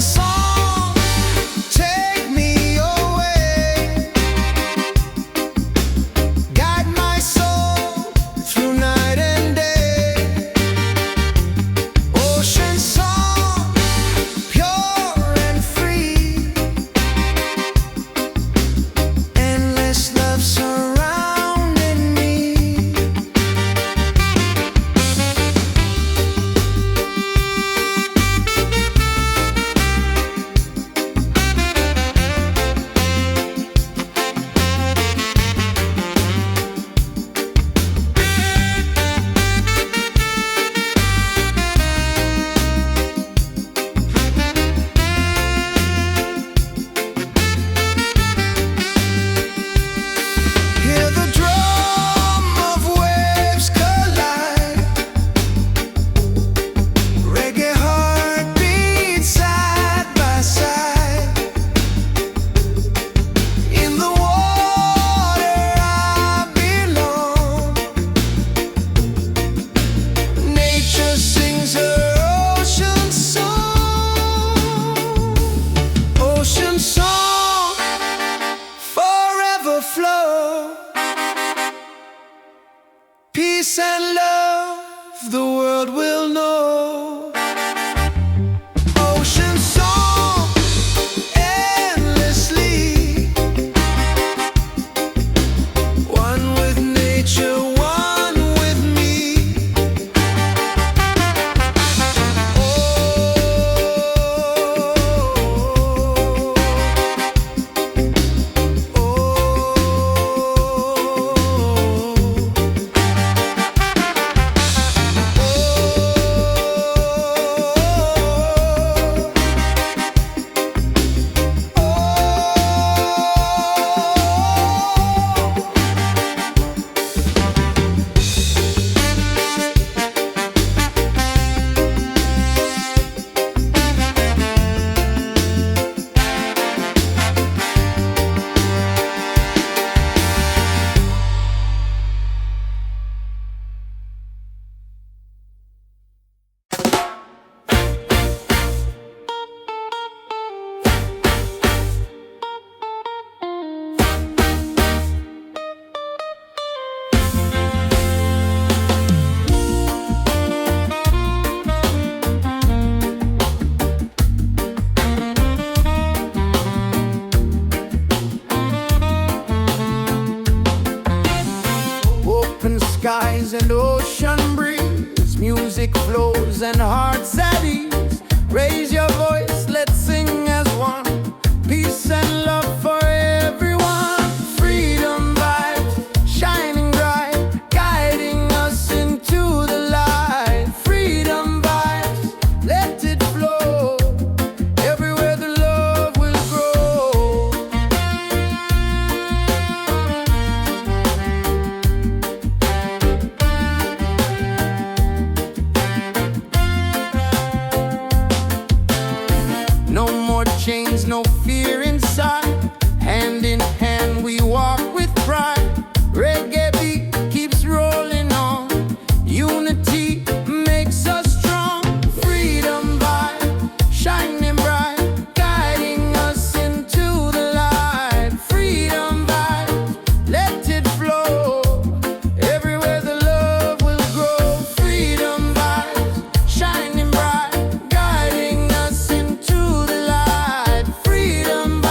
song, take me away, guide my soul through night and day. Ocean song, pure and free, endless love surrounding me. Hear the drum of waves collide, reggae heartbeats side by side. In the water I belong, nature sings her ocean song. Ocean song, forever flow. Peace and love the world will know. Ocean song, endlessly, one with nature, one with me. Open skies and ocean breeze, music flows and hearts at ease. Raise your voice, let's sing as one. Peace and love for everyone. Freedom vibes shining bright, guiding us into the light. Freedom vibes, let it flow. Everywhere the love will grow. No more chains, no fear inside. Hand in hand we walk with pride. Reggae beat keeps rolling on. Unity makes us strong. Freedom vibe shining bright, guiding us into the light. Freedom vibe, let it flow. Everywhere the love will grow. Freedom vibes shining bright, guiding us into the light. Freedom vibes.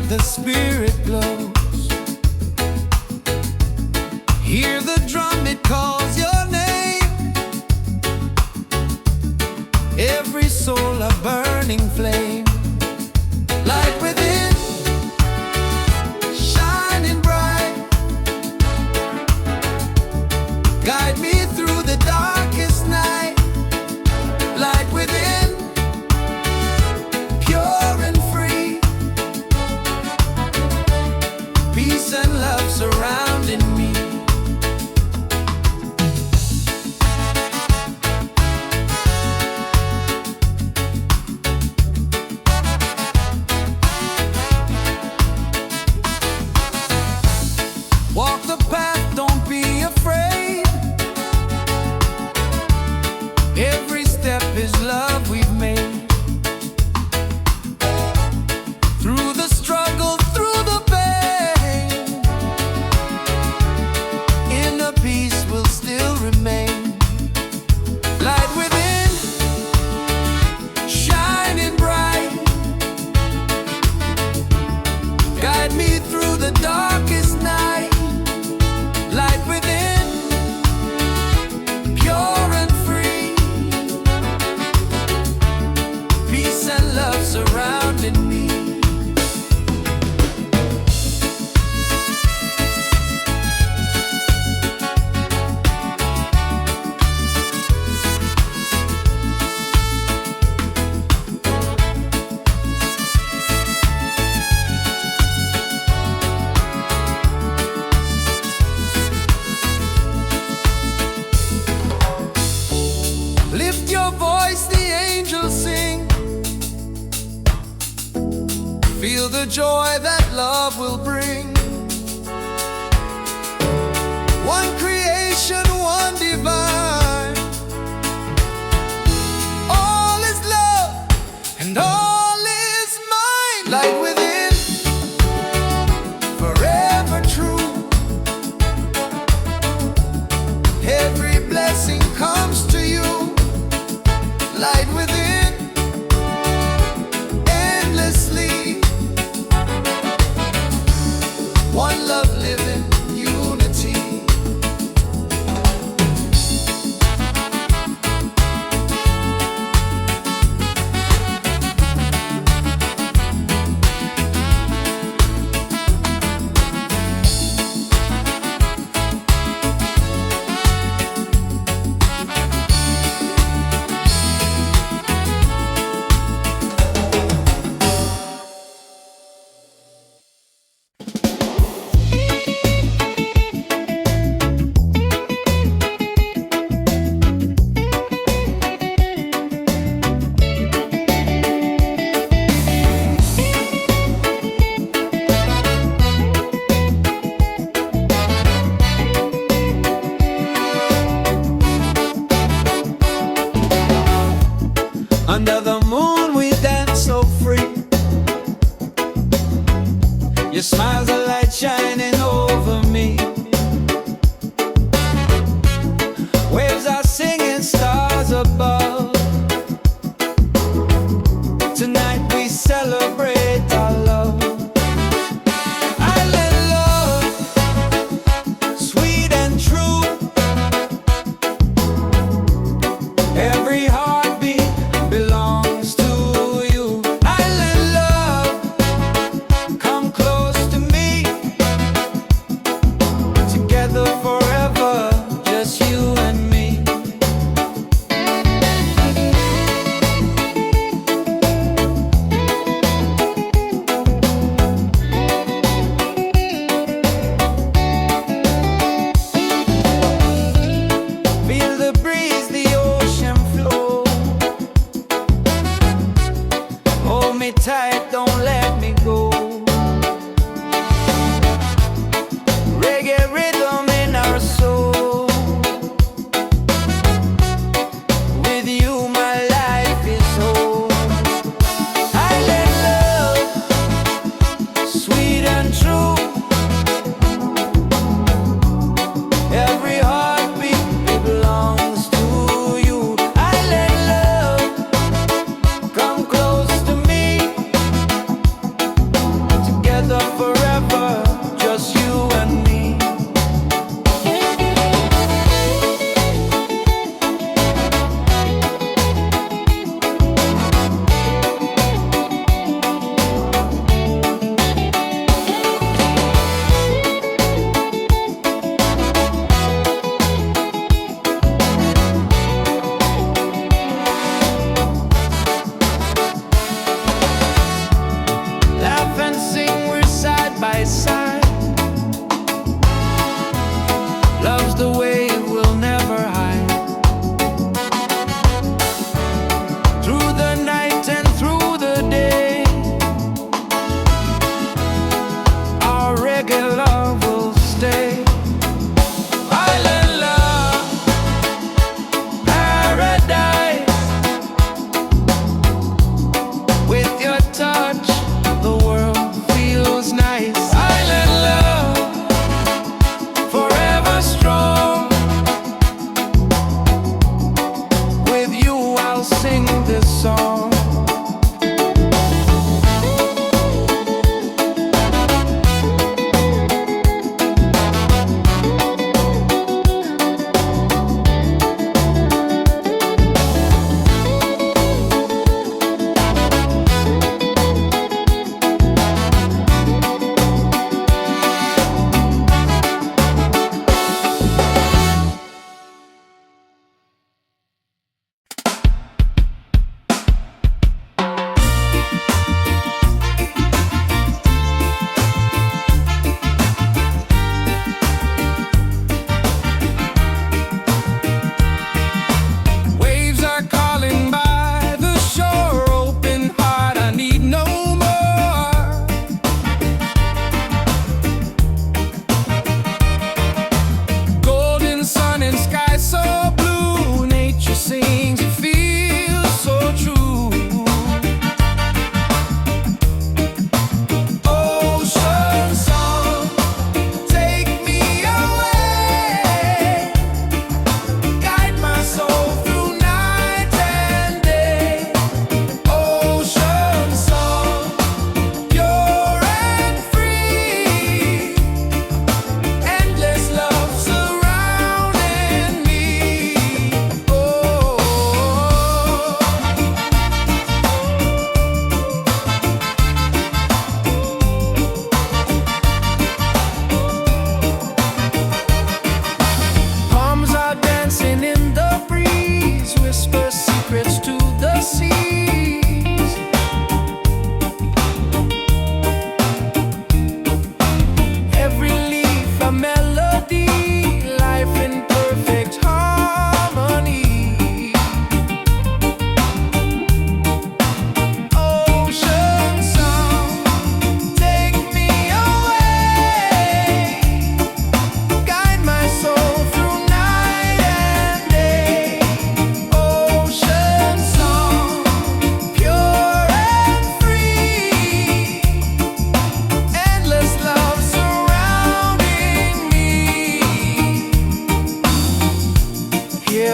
the spirit glows. Hear the drum, it calls your name. Every soul a burning flame. Light within, shining bright. Guide me through the darkest night. Light within, pure and free. Peace and love surrounding me. Walk the path, don't be afraid. Every step is love we've made. Through the struggle, through the pain, inner peace will still remain. Light within, shining bright. Guide me through the darkest night. Light within, pure and free. Peace and love surrounding me. Lift your voice, the angels sing. Feel the joy that love will bring. One creation, one divine. All is love and all is mine. Light within, forever true. Every blessing comes to you. Light within, endlessly. One love living, unity.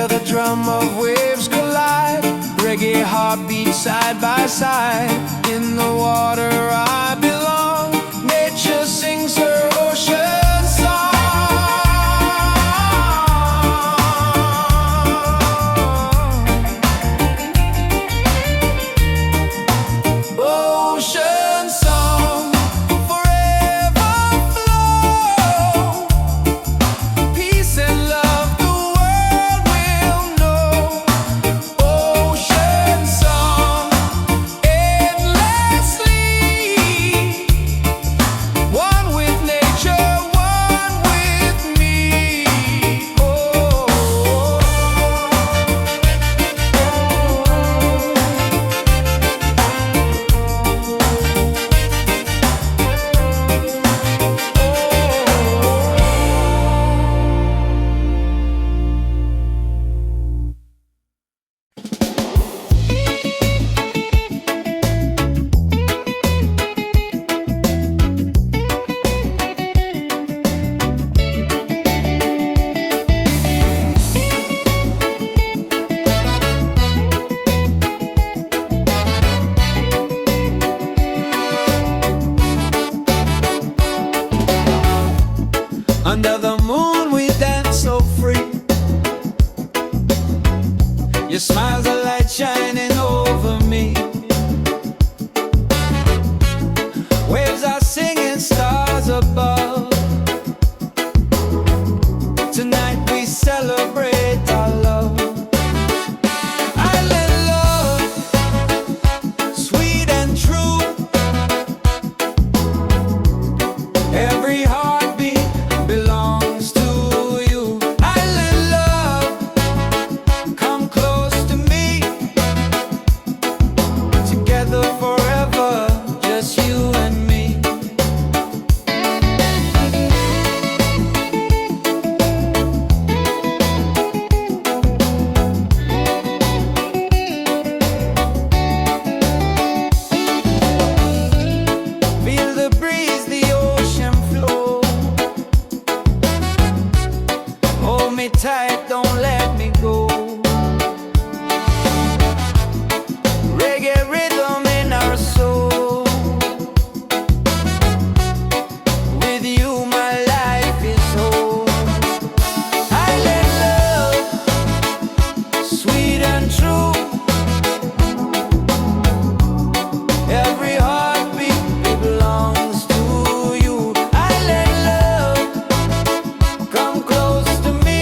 where the drum of waves collide. Reggae heartbeats side by side. In the water I belong. Nature sings her ocean song. Ocean song, forever flow. Peace and love the world will know. Ocean song, endlessly. One with nature, one with me. Oh. Under the moon we dance so free. Your smile's a light shining over me. Waves are singing, stars above. Tonight we celebrate our love. Island love, sweet and true. Every heartbeat belongs to you. Island love, come close to me. Together forever, just you and me. Feel the breeze, the ocean flow. Hold me tight, don't let me go. Reggae rhythm in our soul. With you my life is whole. Island love, sweet and true. Every heartbeat belongs to you. Island love, come close to me.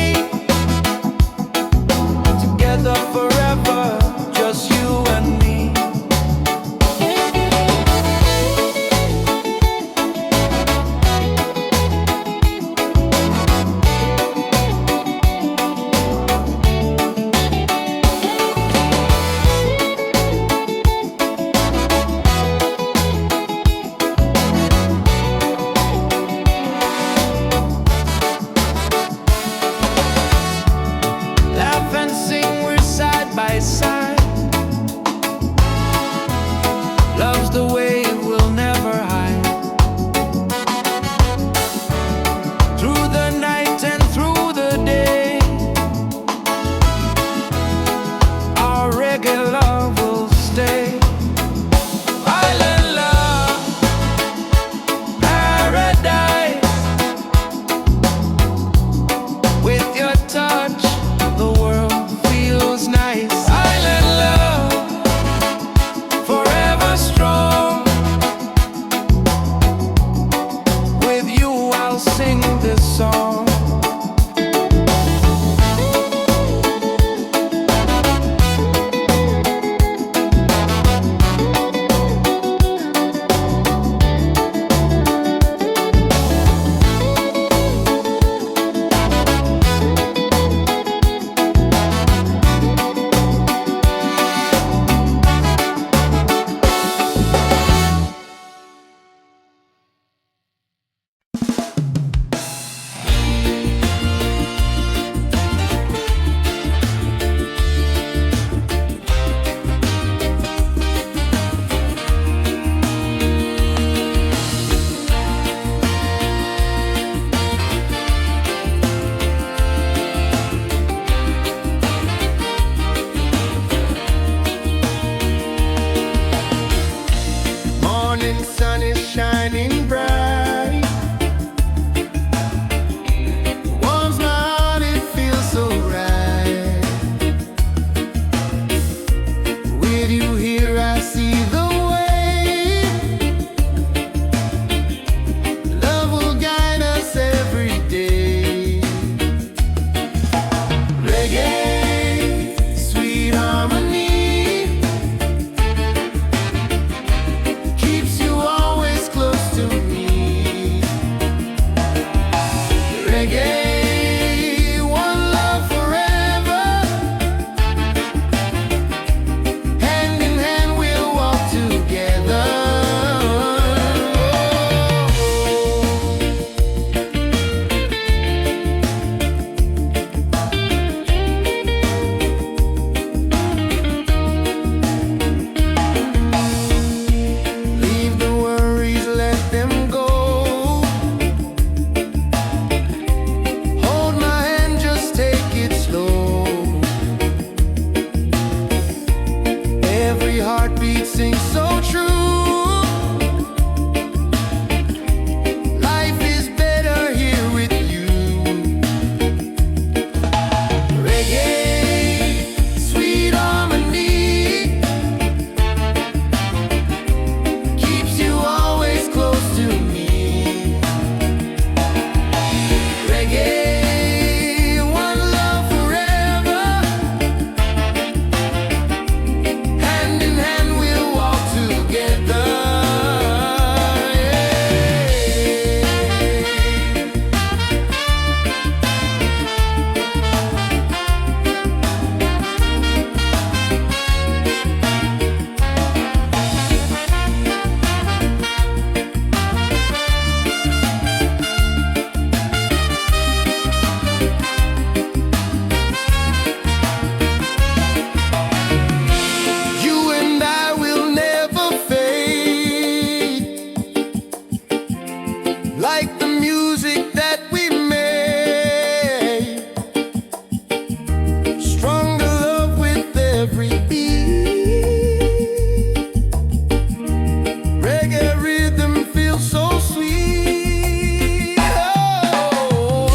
Reggae, one love forever. Hand in hand we'll walk together. Leave the worries, let them go. Hold my hand, just take it slow. Every heartbeat sings so true. Life is better here with you. Reggae, sweet harmony, keeps you always close to me. Reggae, one love forever. Hand in hand we'll walk together. You and I will never fade, like the music that we made. Stronger love with every beat. Reggae rhythm feels so sweet. Oh,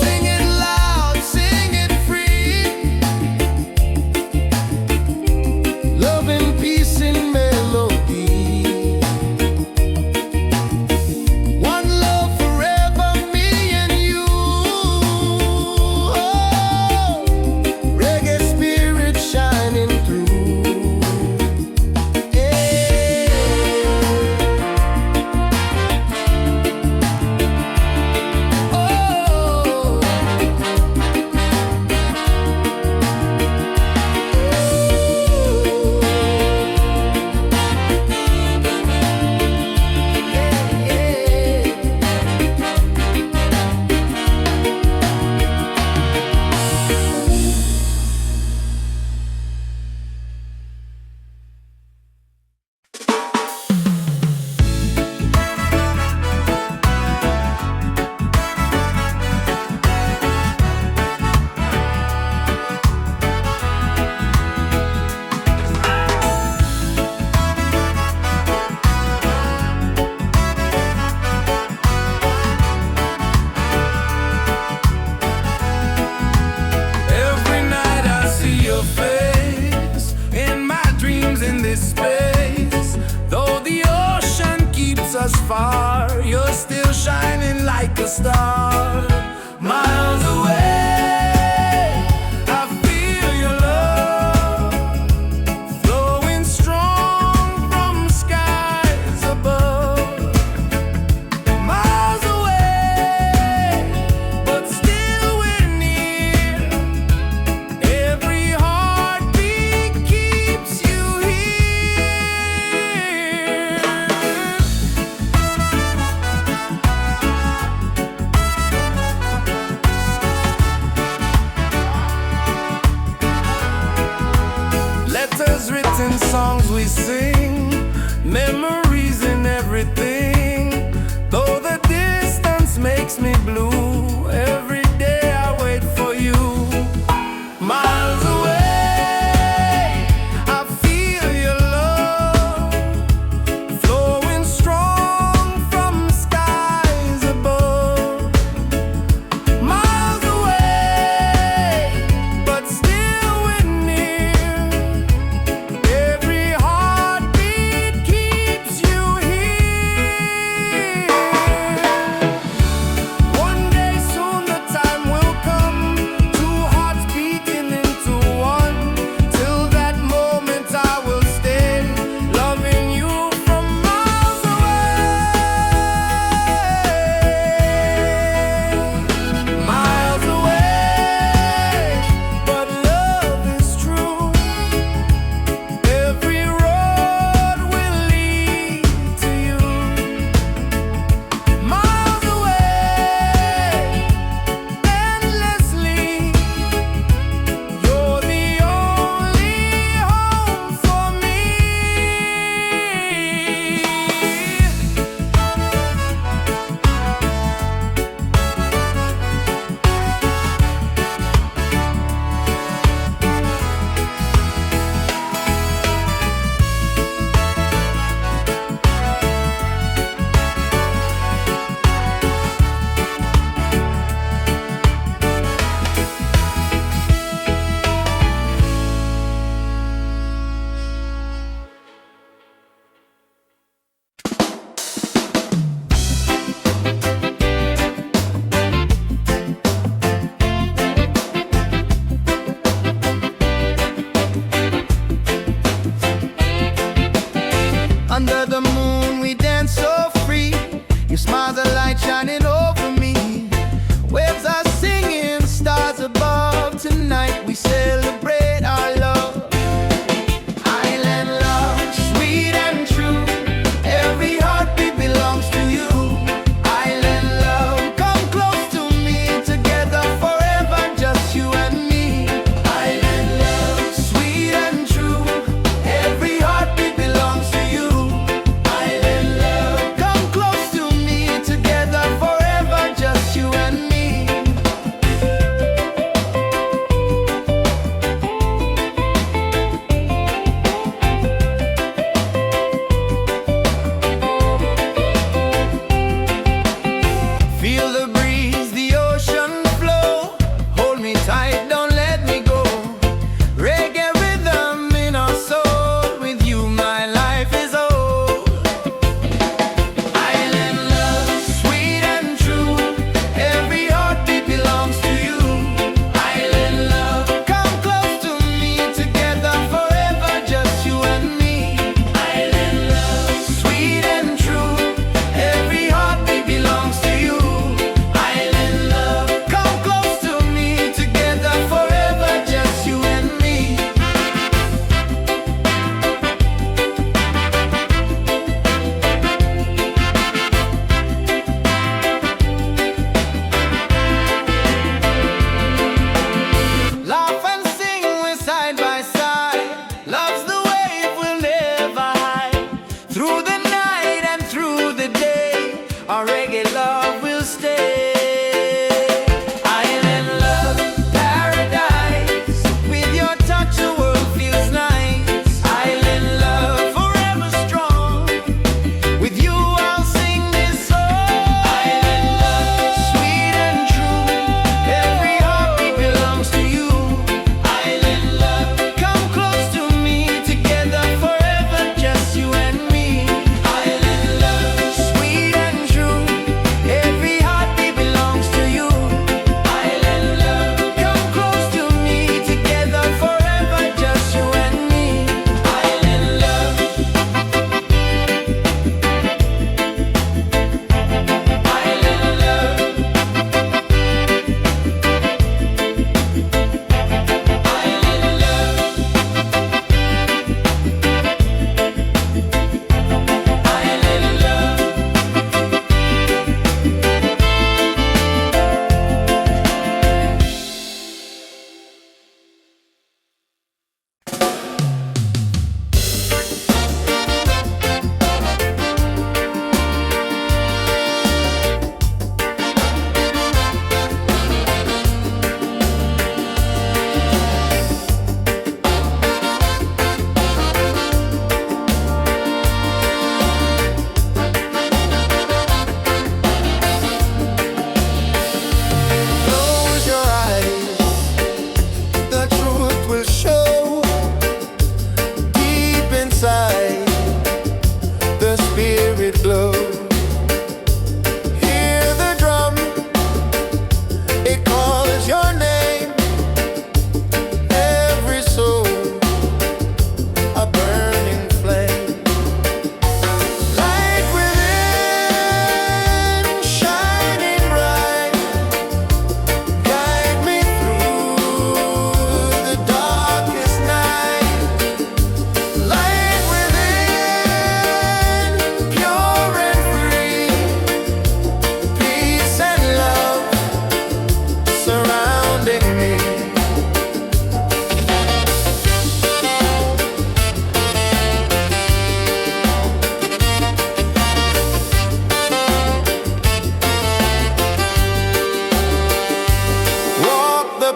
sing it loud, sing it free. Love and peace in melody. One love forever, me and you. Oh, reggae spirit shining through. Yeah. Every night I see your face in my dreams in this space. Though the ocean keeps us far, you're still shining like a star. Miles away, I feel your love flowing strong from skies above. Miles away, but still we're near. Every heartbeat keeps you here. Letters written, songs we sing, memories in everything. Though the distance makes me blue, every day I wait for you. Miles away, I feel your love flowing strong from skies above. Miles away, but still we're near. Every heartbeat keeps you here. One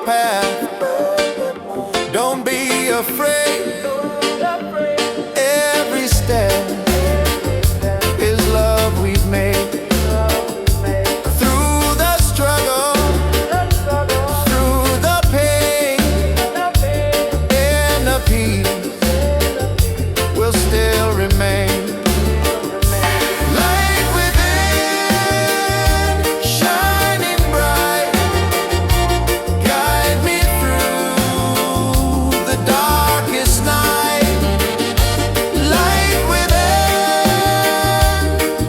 path. Don't be afraid. Every step is love we've made. Through the struggle, through the pain, and the peace will still remain. Light within, shining bright, guide me through the darkest night. Light within,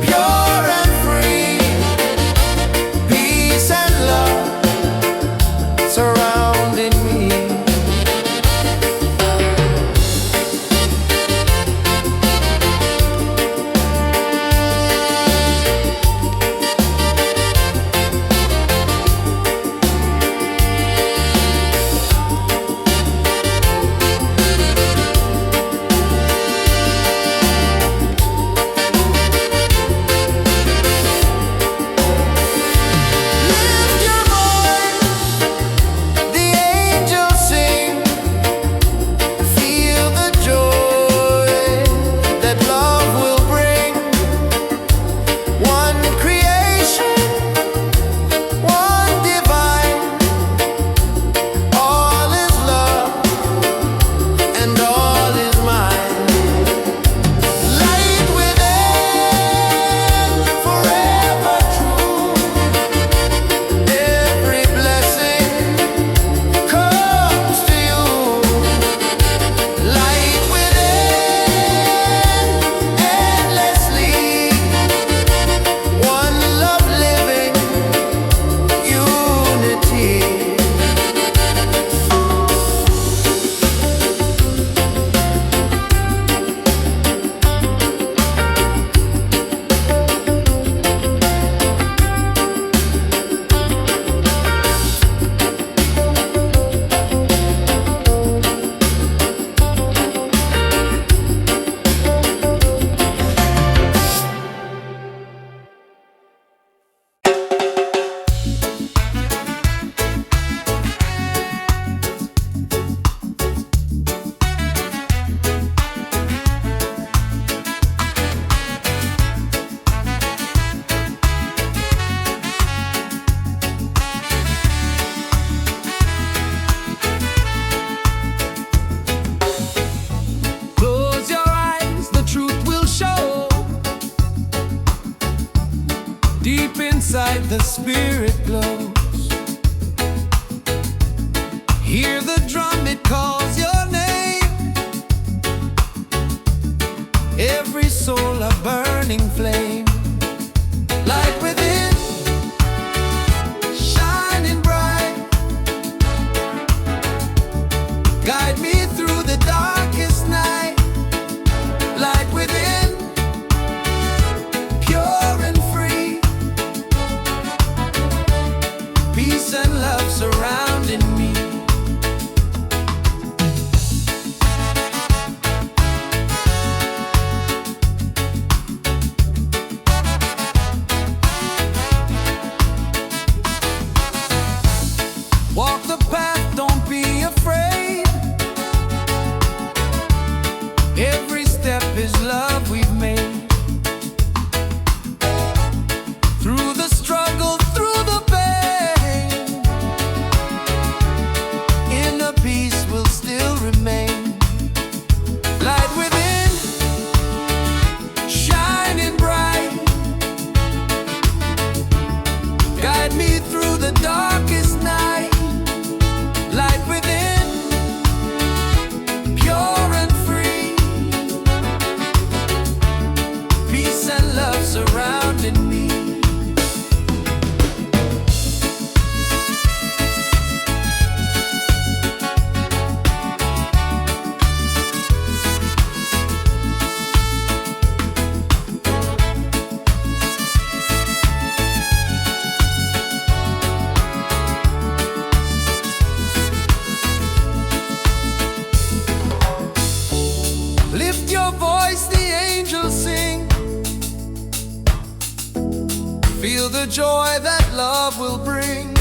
pure and free, peace and love surrounding me. Lift your voice, the angels sing. Feel the joy that love will bring. One creation, one divine. All is love and all is mine. Light within, forever true. Every blessing comes to you. Light within, endlessly. One love living, unity. Close your eyes, the truth will show. Deep inside the spirit glows. Hear the drum, it calls your name. Every soul a burning flame. Light within, shining bright. Guide me through the darkest night. Light within, pure and free, peace and love surrounding me. Walk the path, don't be afraid. Every step is love we've made. Through the struggle, through the pain, inner peace will still remain. Light within, shining bright. Guide me through the darkest night. Light within, pure and free, peace and love surrounding me. Lift your voice, the angels sing. Feel the joy that love will bring.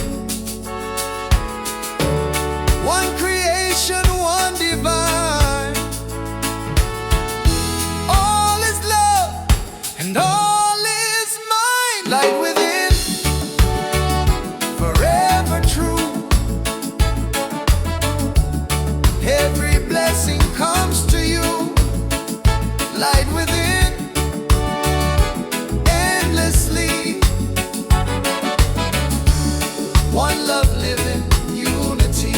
love live in unity.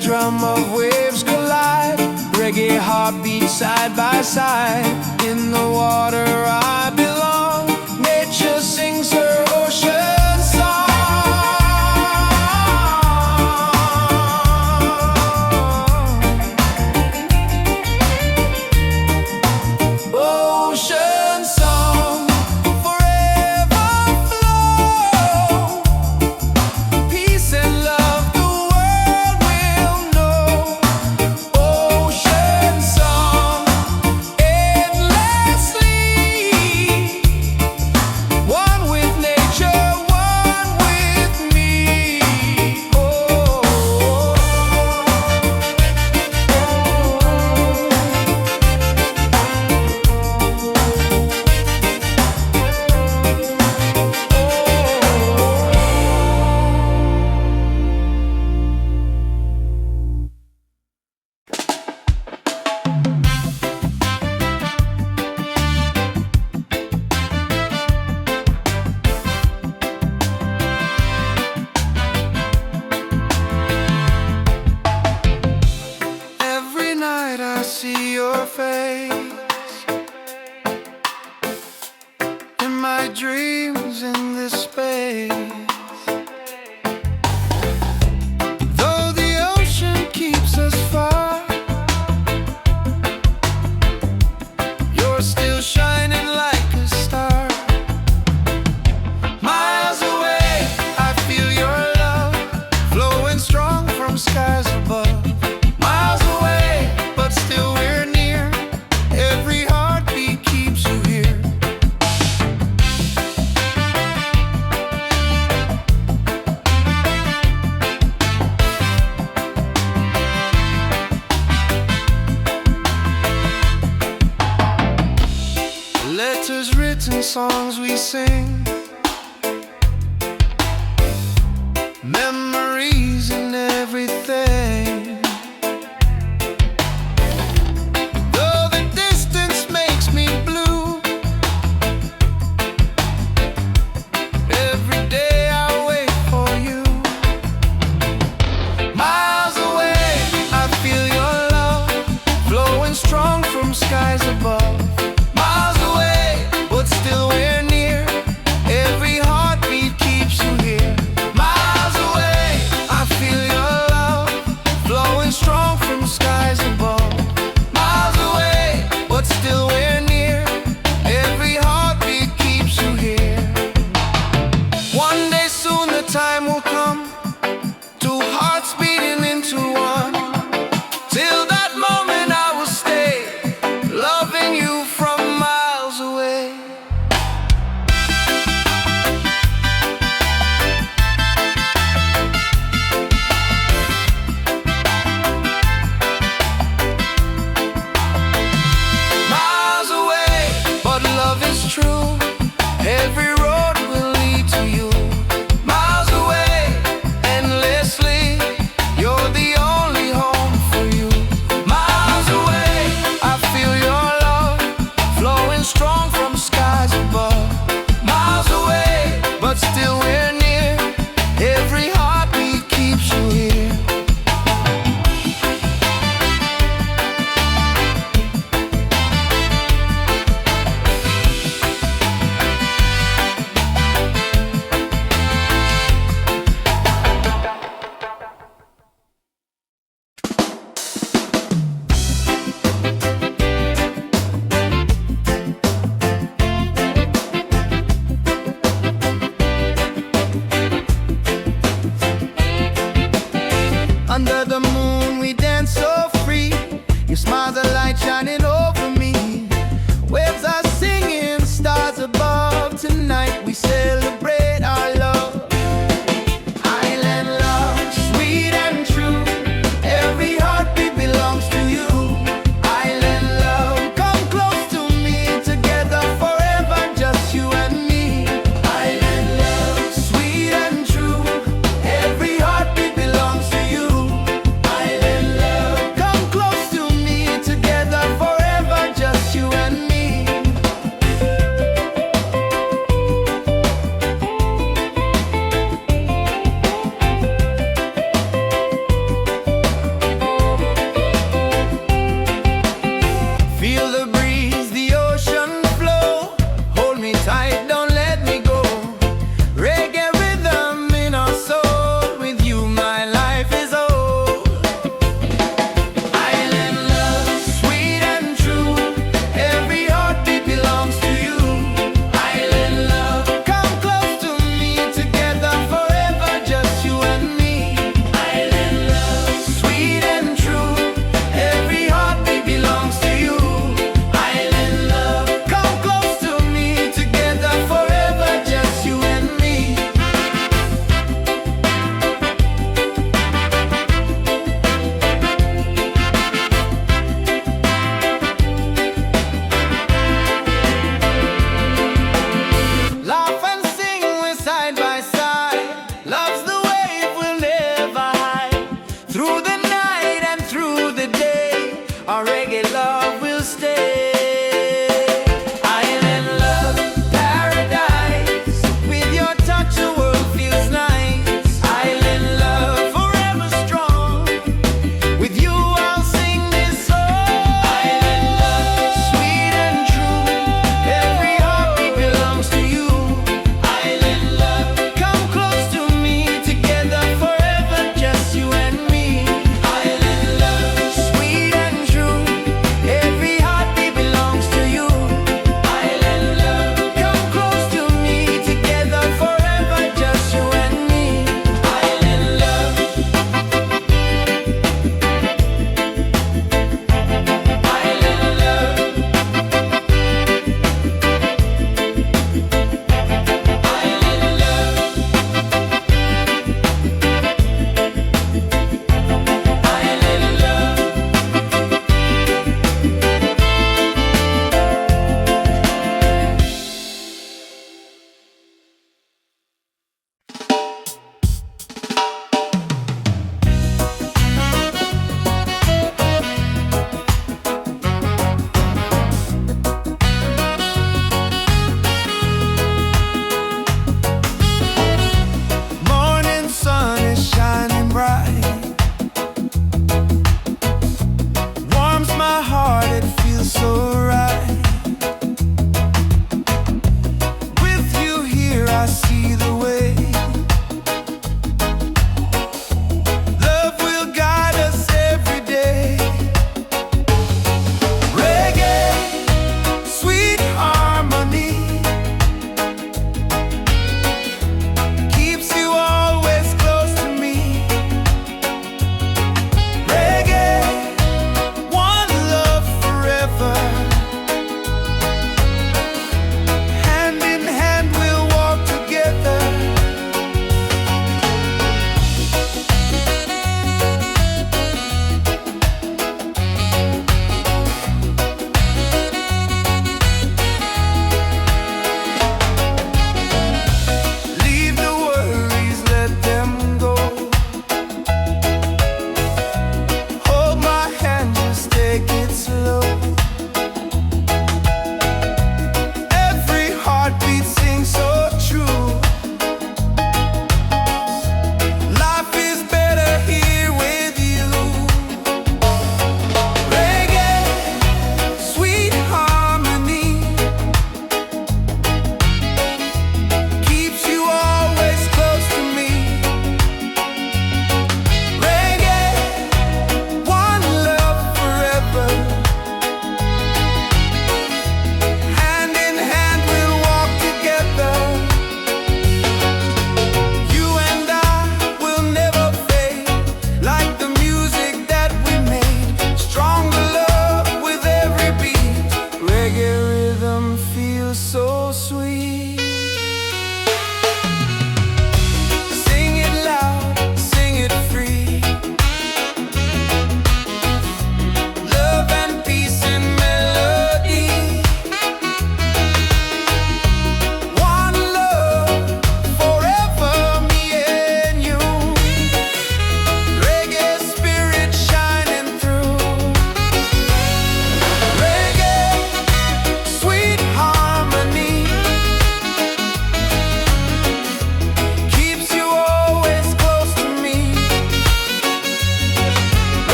Drum of waves collide, reggae heartbeats side by side. In the water I belong, nature sings her ocean song. Ocean song, forever flow, peace and love. See your face in my dreams in this space. Though the ocean keeps us far, you're still shining like a star. Miles away, I feel your love flowing strong from skies above. Letters written, songs we sing, memories and everything. Though the distance makes me blue, every day I wait for you. Miles away, I feel your love flow skies above. Miles away, but still we're near. Every heartbeat keeps you here. Miles away, I feel your love flowing strong from skies above. Miles away, but still we're near. Every heartbeat keeps you here. One day soon the time will come, two hearts beating into one. Till that moment I will stay, loving you from miles away. Miles away, but love is true. Every road will lead to you. Miles away, endlessly, you're the only home for you. Miles away, I feel your love flowing strong from skies above. Miles away, but still we're near. Every heartbeat keeps you here. Under the moon we dance so free. You smile, the light shining over me. Waves are singing, stars above. Tonight we celebrate our love. Island love, sweet and true. Every heartbeat belongs to you. Island love, come close to me. Together forever, just you and me. Island love, sweet and true. Every heartbeat belongs to you. Island love, come close to me. Together forever, just you and me. Feel the breeze, the ocean flow. Hold me tight, don't let me go. Reggae rhythm in our soul. With you my life is whole. Island love, sweet and true. Every heartbeat belongs to you. Island love, come close to me. Together forever, just you and me. Island love, sweet and true. Every heartbeat belongs to you. Island love, come close to me. Together forever, just you and me. Laugh and sing, we're side by side. Love's the wave we'll never hide. Through the night and through the day, our reggae love will stay. Island love, paradise. With your touch the world feels nice. Island love, forever strong. With you I'll sing this song. Island love, sweet and true. Every heartbeat belongs to you. Island love, come close to me. Together forever, just you and me. Island love, sweet and true. Every heartbeat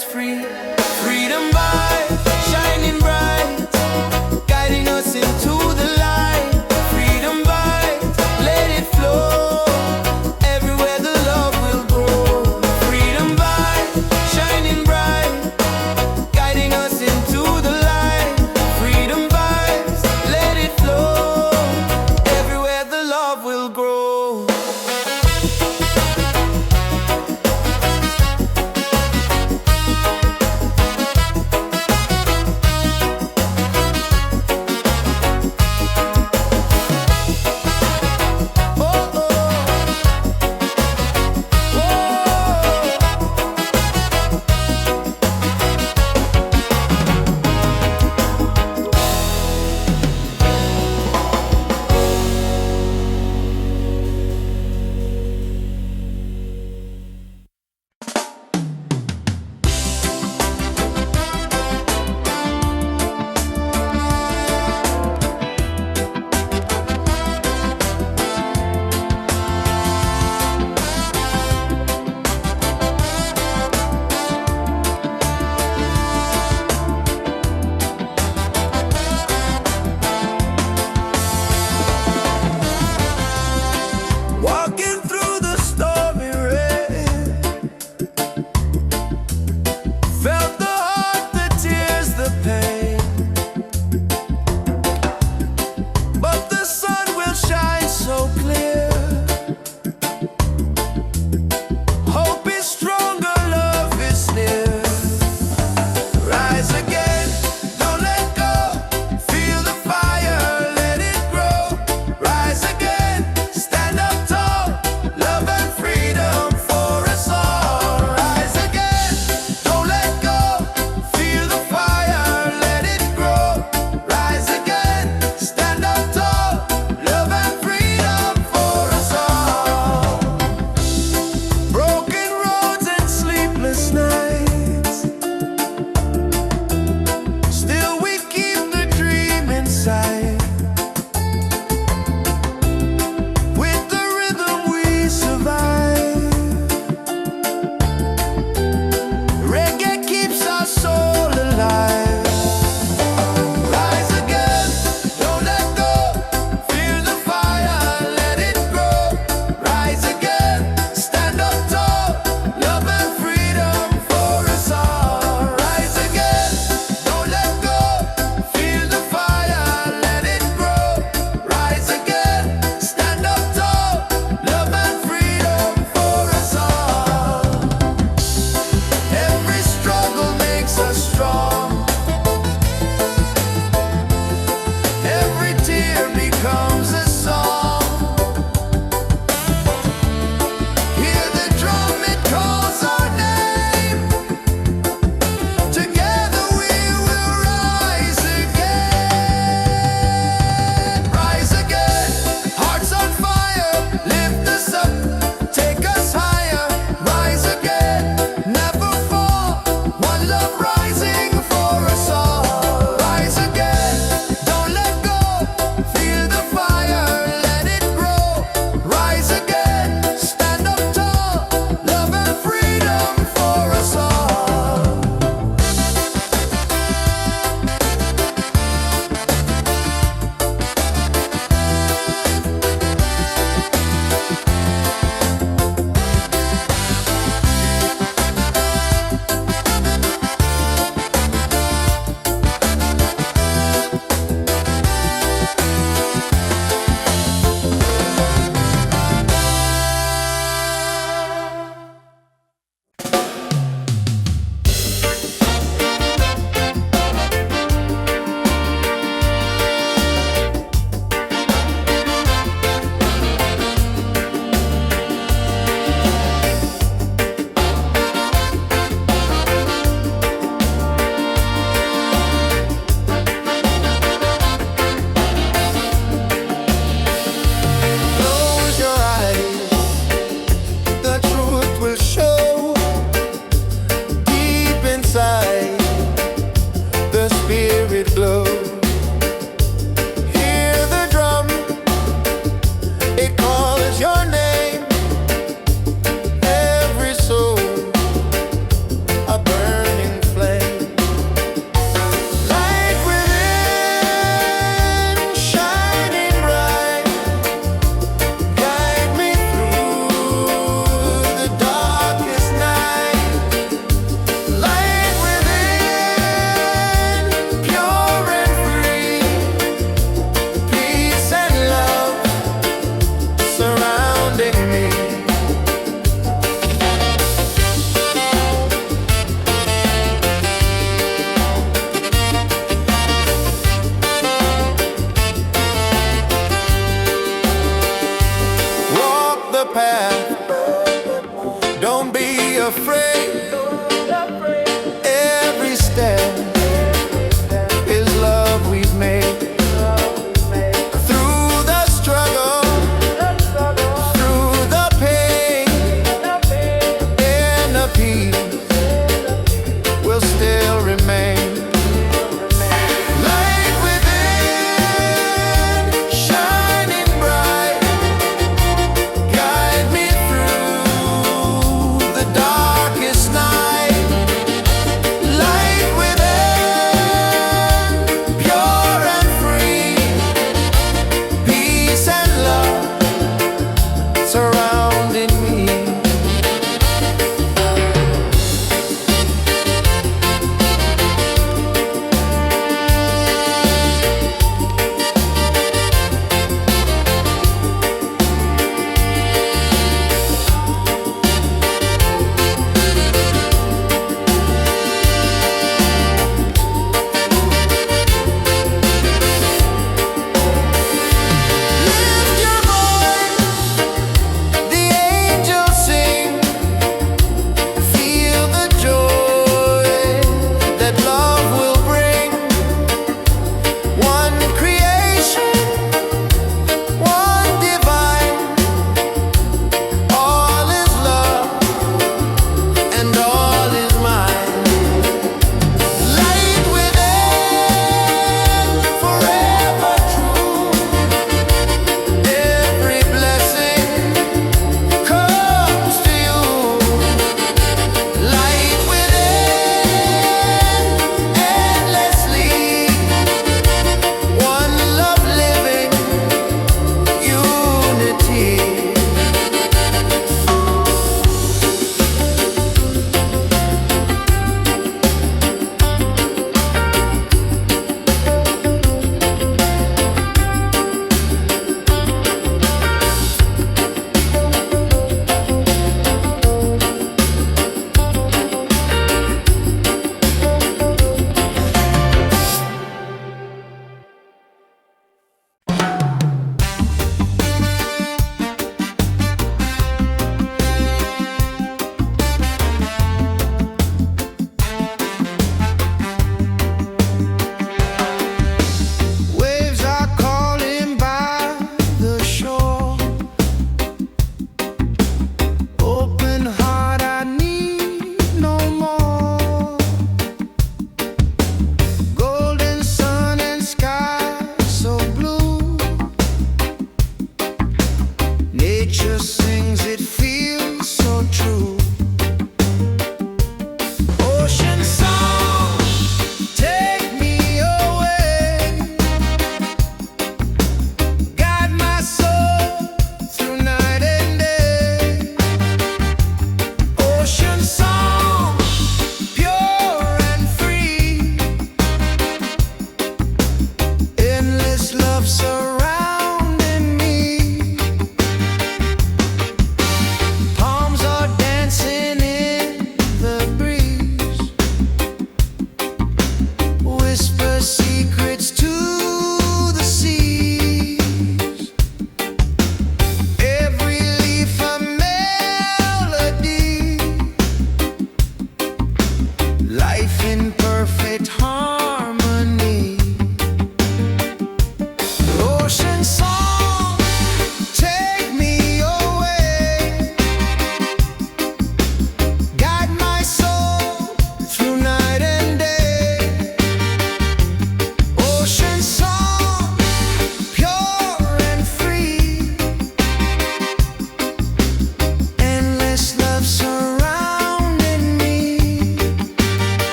us free. Freedom vibes shining bright, guiding us into the light. Freedom vibes, let it flow. Everywhere the love will grow. Freedom vibes shining bright, guiding us into the light. Freedom vibes, let it flow. Everywhere the love will grow. Every step is love we've made. Through the struggle, through the pain, and the peace will still remain. Light within, shining bright, guide me through the darkest night.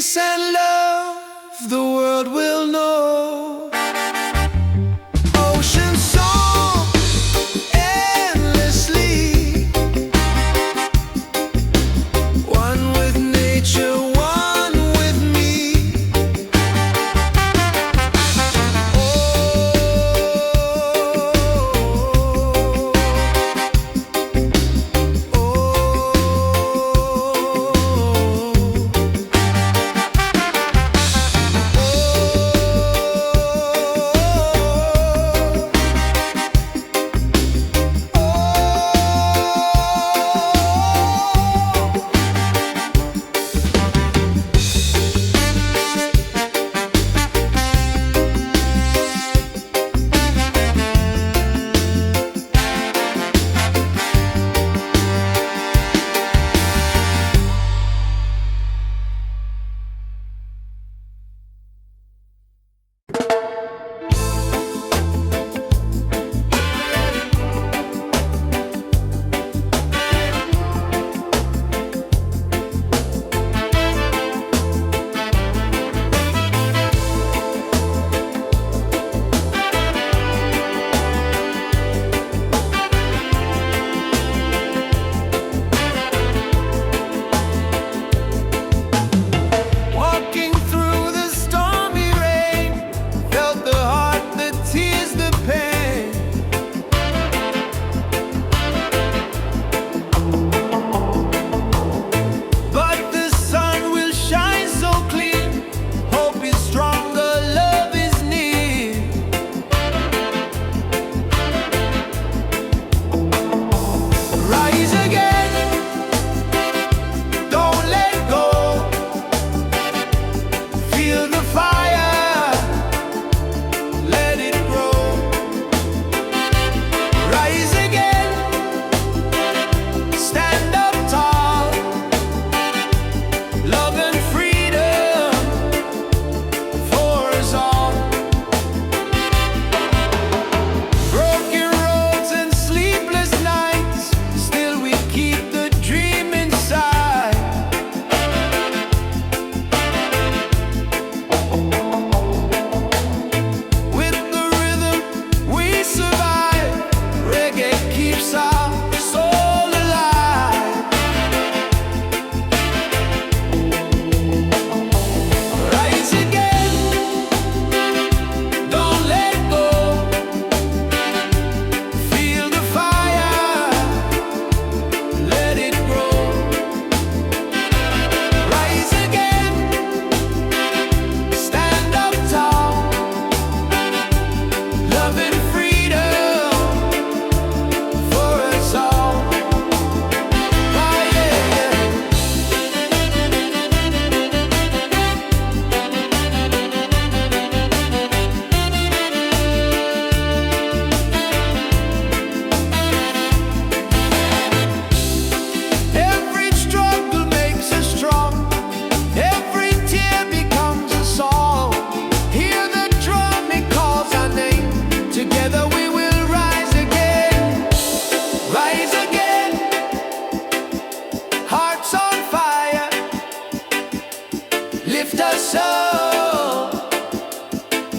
peace and love the world will know. Ocean song endlessly, one with nature, one with me.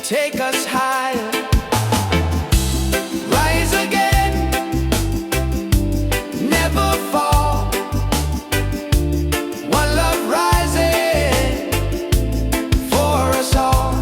Take us higher, rise again, never fall. One love rising for us all.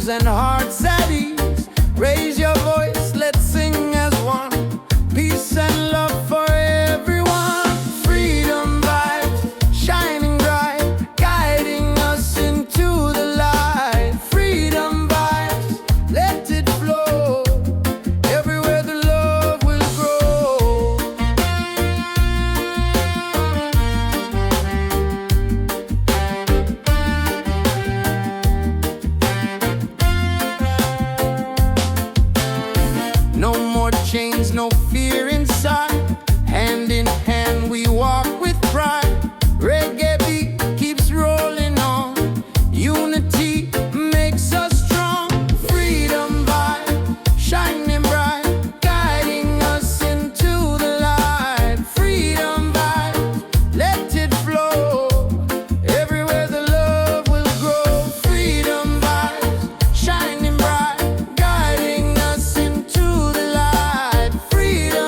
lives and hearts at ease. Raise your voice, let's sing as one. Peace and love for everyone. Freedom vibes, shining bright, guiding us into the light. Freedom vibes, let it flow. Everywhere the love will grow. No more chains, no fear inside. Hand in hand we walk with pride. Reggae beat keeps rolling on. Unity makes us strong. Freedom vibe, shining bright, guiding us into the light. Freedom vibe, let it flow. Everywhere the love will grow. Freedom vibes, shining bright, guiding us into the light. Freedom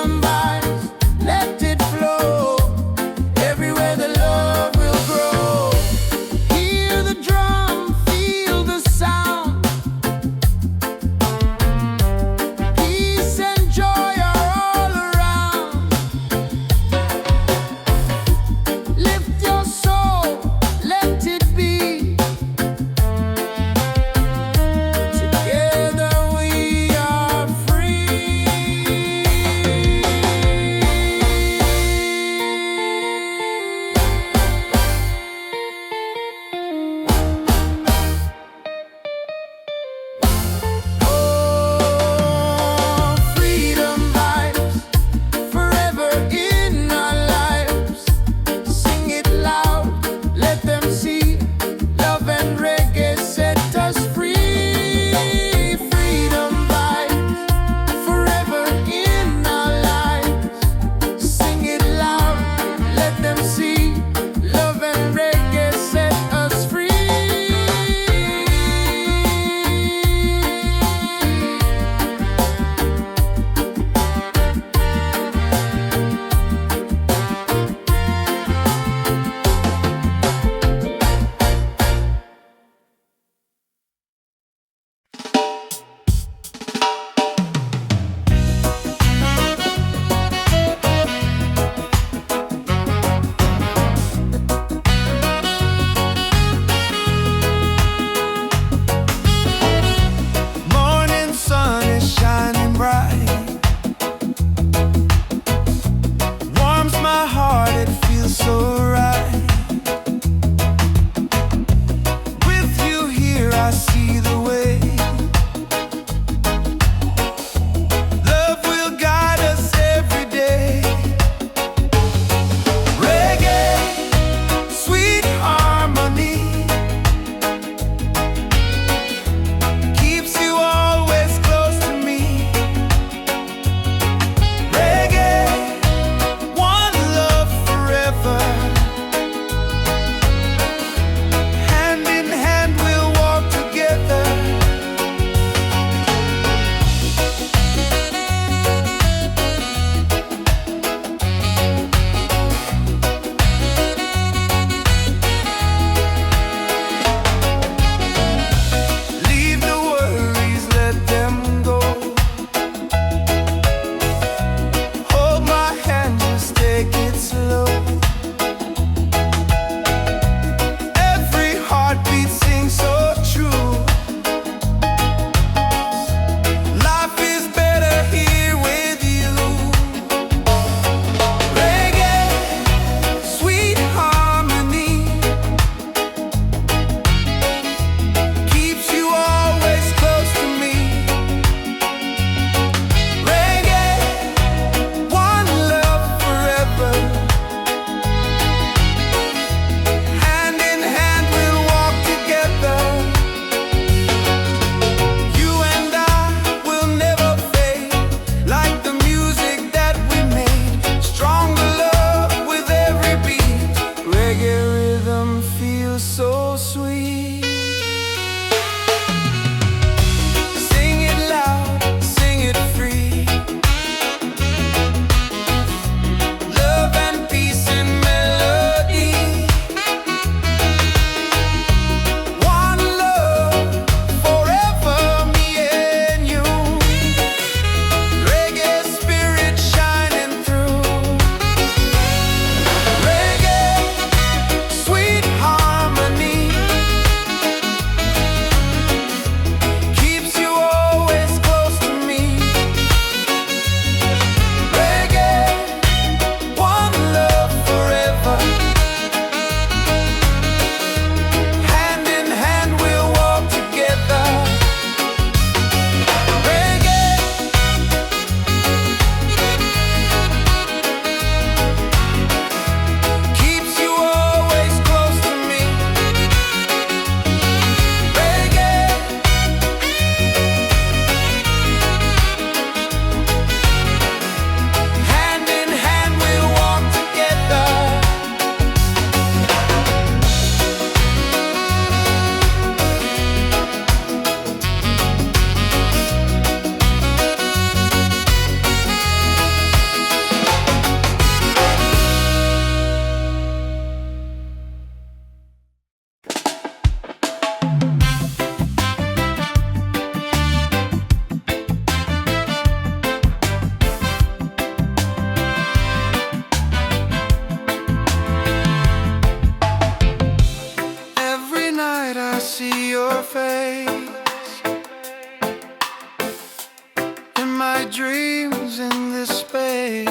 carry dreams in this space.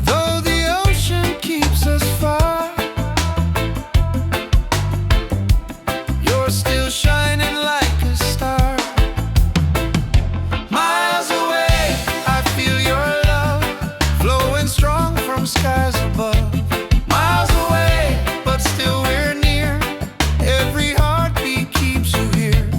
Though the ocean keeps us far, you're still shining like a star. Miles away, I feel your love flowing strong from skies above. Miles away, but still we're near. Every heartbeat keeps you here.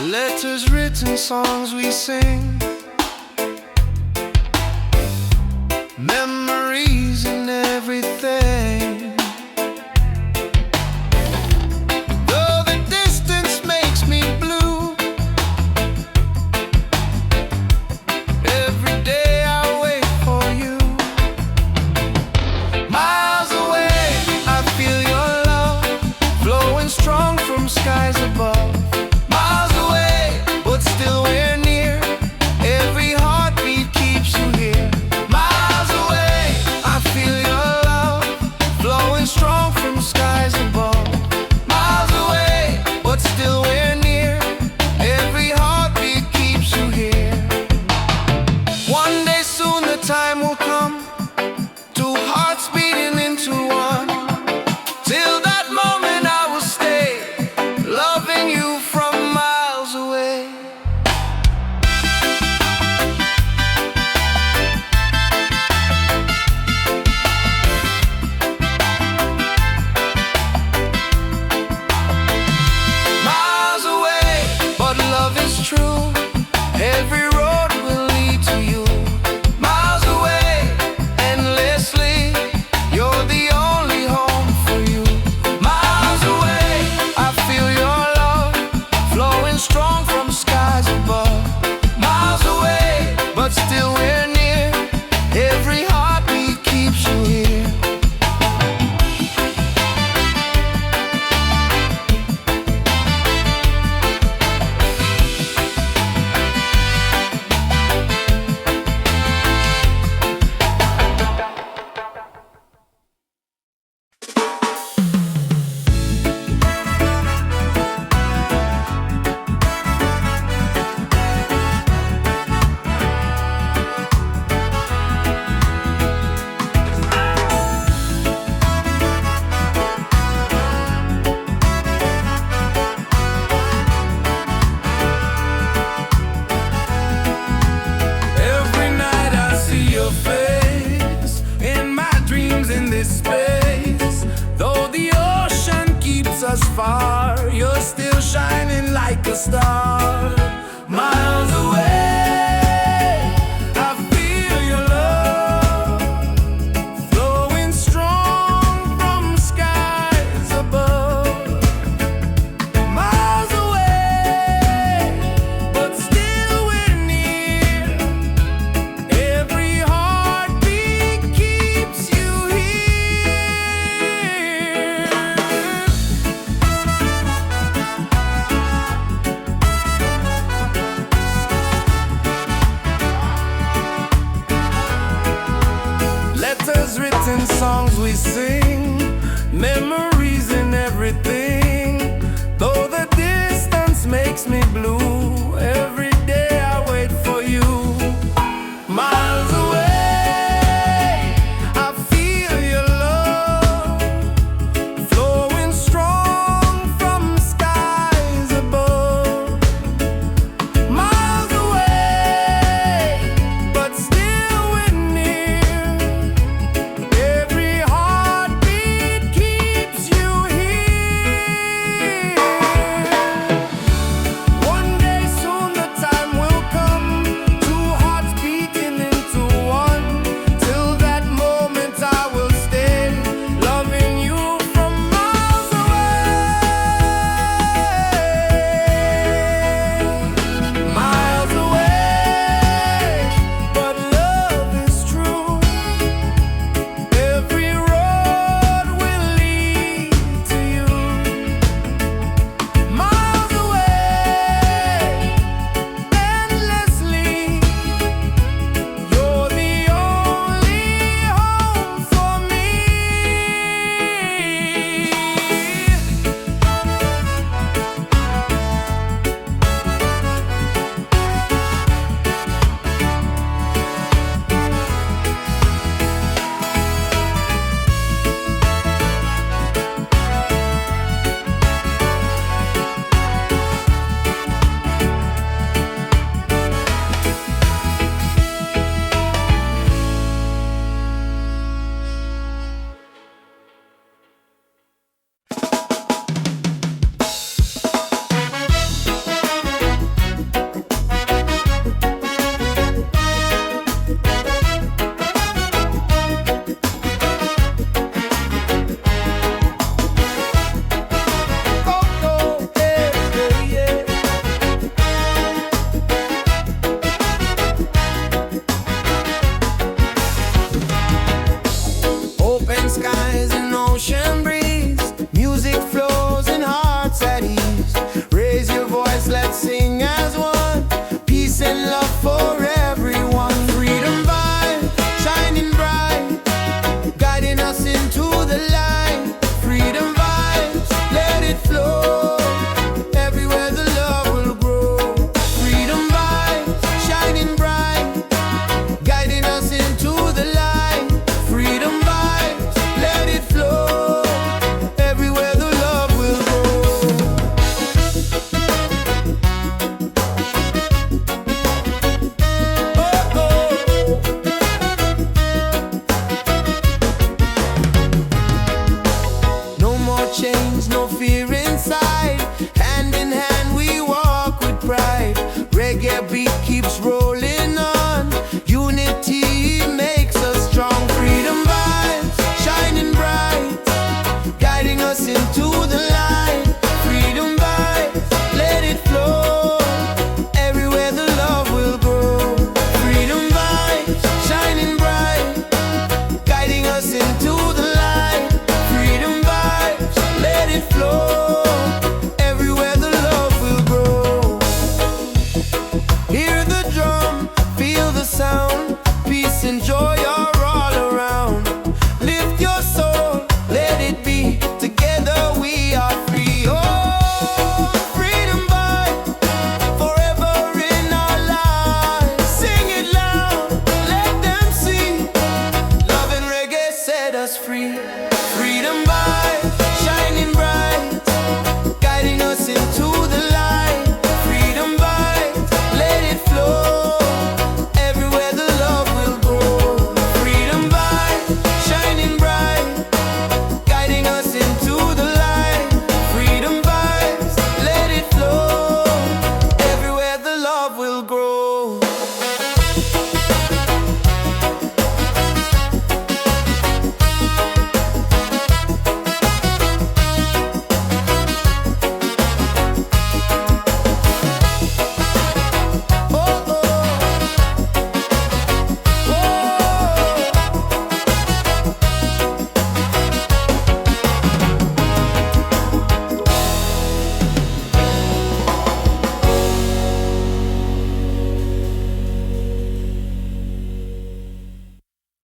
Letters written, songs we sing, memories and everything. Though the distance makes me blue, every day I wait for you. Miles away, I feel your love flowing strong from skies above. Miles away, but still we're near. Every heartbeat keeps you here. Miles away, I feel your love flowing strong from skies above. Miles away, but still we're near. Every heartbeat keeps you here. One day soon the time will come, two hearts beating into one. Till that moment I will stay, loving you from miles away. Miles away, but love is true. Every road will lead to you. Miles away, endlessly, you're the only home for you. Miles away, I feel your love flowing strong from skies above. Miles away, but still we're near. Every heartbeat keeps you here. Every night I see your face in my dreams in this space. Though the ocean keeps us far, you're still shining like a star. Miles away, I feel your love flowing strong from skies above. Miles away, but still we're near. Every heartbeat keeps you here. Letters written, songs we sing, memories and everything. Though the distance makes me blue, every